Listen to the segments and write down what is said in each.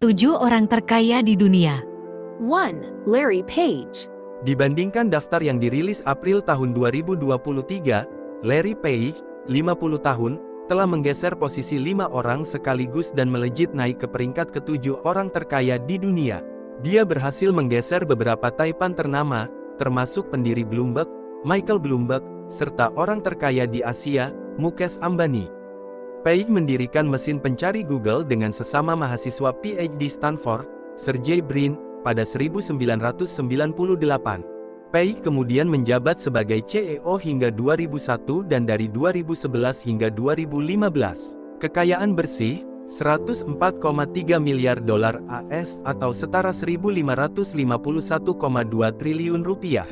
7 orang terkaya di dunia. 1. Larry Page. Dibandingkan daftar yang dirilis April tahun 2023, Larry Page, 50 tahun, telah menggeser posisi 5 orang sekaligus dan melejit naik ke peringkat ke-7 orang terkaya di dunia. Dia berhasil menggeser beberapa taipan ternama, termasuk pendiri Bloomberg, Michael Bloomberg, serta orang terkaya di Asia, Mukesh Ambani. Page mendirikan mesin pencari Google dengan sesama mahasiswa PhD Stanford, Sergey Brin, pada 1998. Page kemudian menjabat sebagai CEO hingga 2001 dan dari 2011 hingga 2015. Kekayaan bersih, 104,3 miliar dolar AS atau setara 1.551,2 triliun rupiah.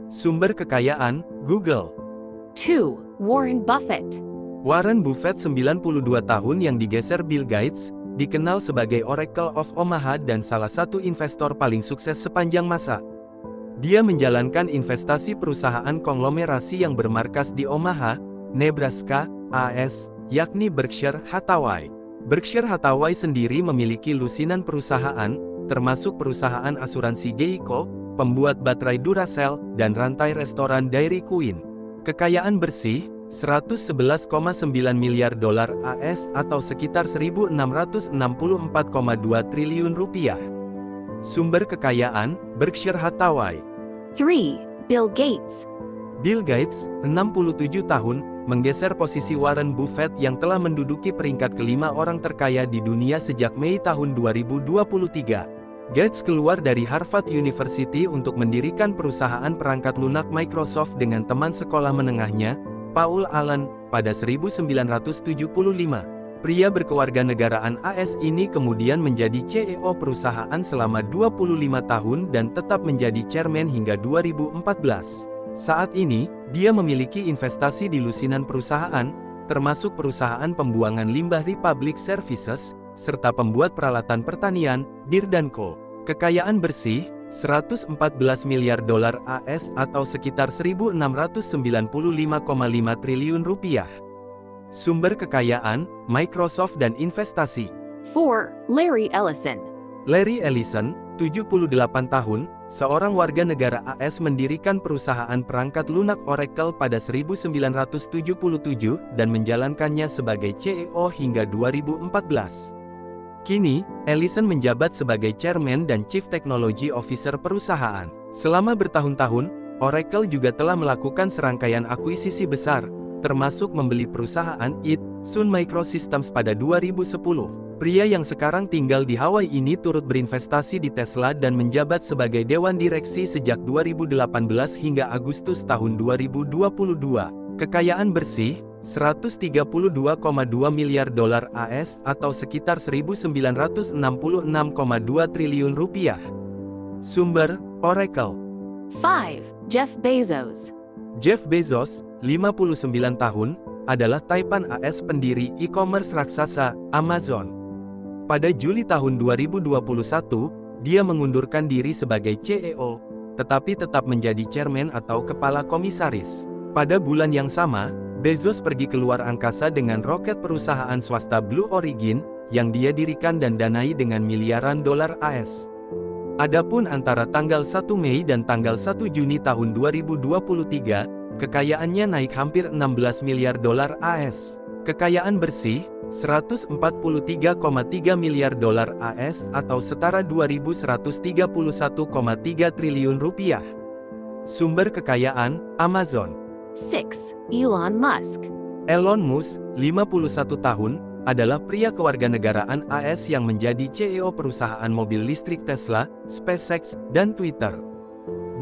Sumber kekayaan, Google. 2. Warren Buffett. Warren Buffett 92 tahun yang digeser Bill Gates, dikenal sebagai Oracle of Omaha dan salah satu investor paling sukses sepanjang masa. Dia menjalankan investasi perusahaan konglomerasi yang bermarkas di Omaha, Nebraska, AS, yakni Berkshire Hathaway. Berkshire Hathaway sendiri memiliki lusinan perusahaan, termasuk perusahaan asuransi Geico, pembuat baterai Duracell, dan rantai restoran Dairy Queen. Kekayaan bersih, 111,9 miliar dolar AS atau sekitar 1.664,2 triliun rupiah. Sumber kekayaan, Berkshire Hathaway. 3. Bill Gates. Bill Gates, 67 tahun, menggeser posisi Warren Buffett yang telah menduduki peringkat kelima orang terkaya di dunia sejak Mei tahun 2023. Gates keluar dari Harvard University untuk mendirikan perusahaan perangkat lunak Microsoft dengan teman sekolah menengahnya, Paul Allen, pada 1975. Pria berkewarganegaraan AS ini kemudian menjadi CEO perusahaan selama 25 tahun dan tetap menjadi chairman hingga 2014. Saat ini, dia memiliki investasi di lusinan perusahaan, termasuk perusahaan pembuangan limbah Republic Services, serta pembuat peralatan pertanian, Deere & Co. Kekayaan bersih, 114 miliar dolar AS atau sekitar 1.695,5 triliun rupiah. Sumber kekayaan, Microsoft dan investasi. 4. Larry Ellison. Larry Ellison, 78 tahun, seorang warga negara AS mendirikan perusahaan perangkat lunak Oracle pada 1977 dan menjalankannya sebagai CEO hingga 2014. Kini, Ellison menjabat sebagai Chairman dan Chief Technology Officer perusahaan. Selama bertahun-tahun, Oracle juga telah melakukan serangkaian akuisisi besar, termasuk membeli perusahaan Sun Microsystems pada 2010. Pria yang sekarang tinggal di Hawaii ini turut berinvestasi di Tesla dan menjabat sebagai Dewan Direksi sejak 2018 hingga Agustus tahun 2022. Kekayaan bersih, 132,2 miliar dolar AS atau sekitar 1.966,2 triliun rupiah. Sumber, Oracle. 5. Jeff Bezos. Jeff Bezos, 59 tahun, adalah taipan AS pendiri e-commerce raksasa, Amazon. Pada Juli tahun 2021, dia mengundurkan diri sebagai CEO, tetapi tetap menjadi chairman atau kepala komisaris. Pada bulan yang sama, Bezos pergi keluar angkasa dengan roket perusahaan swasta Blue Origin, yang dia dirikan dan danai dengan miliaran dolar AS. Adapun antara tanggal 1 Mei dan tanggal 1 Juni tahun 2023, kekayaannya naik hampir 16 miliar dolar AS. Kekayaan bersih, 143,3 miliar dolar AS atau setara 2.131,3 triliun rupiah. Sumber kekayaan, Amazon. 6. Elon Musk. Elon Musk, 51 tahun, adalah pria kewarganegaraan AS yang menjadi CEO perusahaan mobil listrik Tesla, SpaceX, dan Twitter.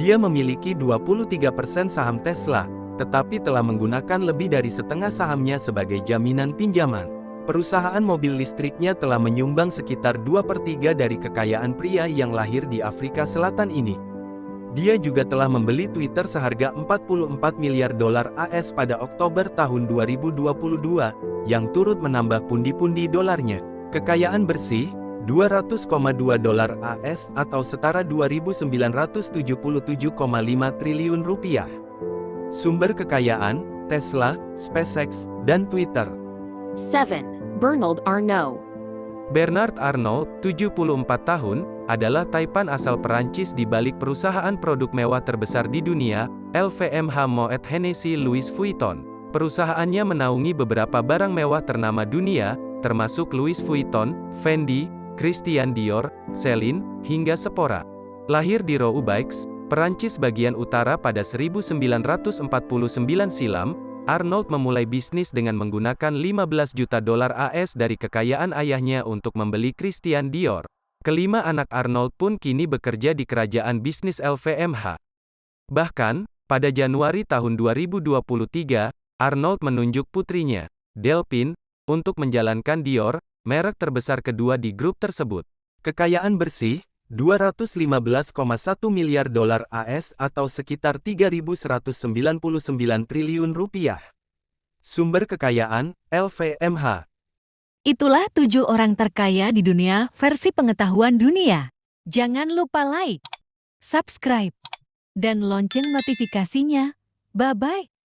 Dia memiliki 23% saham Tesla, tetapi telah menggunakan lebih dari setengah sahamnya sebagai jaminan pinjaman. Perusahaan mobil listriknya telah menyumbang sekitar 2/3 dari kekayaan pria yang lahir di Afrika Selatan ini. Dia juga telah membeli Twitter seharga 44 miliar dolar AS pada Oktober tahun 2022, yang turut menambah pundi-pundi dolarnya. Kekayaan bersih, 200,2 dolar AS atau setara 2.977,5 triliun rupiah. Sumber kekayaan, Tesla, SpaceX, dan Twitter. 7. Bernard Arnault. Bernard Arnault, 74 tahun, adalah taipan asal Perancis di balik perusahaan produk mewah terbesar di dunia, LVMH Moet Hennessy Louis Vuitton. Perusahaannya menaungi beberapa barang mewah ternama dunia, termasuk Louis Vuitton, Fendi, Christian Dior, Celine, hingga Sephora. Lahir di Roubaix, Perancis bagian utara pada 1949 silam, Arnault memulai bisnis dengan menggunakan 15 juta dolar AS dari kekayaan ayahnya untuk membeli Christian Dior. Kelima anak Arnault pun kini bekerja di kerajaan bisnis LVMH. Bahkan, pada Januari tahun 2023, Arnault menunjuk putrinya, Delphine, untuk menjalankan Dior, merek terbesar kedua di grup tersebut. Kekayaan bersih, 215,1 miliar dolar AS atau sekitar 3.199 triliun rupiah. Sumber kekayaan, LVMH. Itulah 7 orang terkaya di dunia versi pengetahuan dunia. Jangan lupa like, subscribe, dan lonceng notifikasinya. Bye-bye.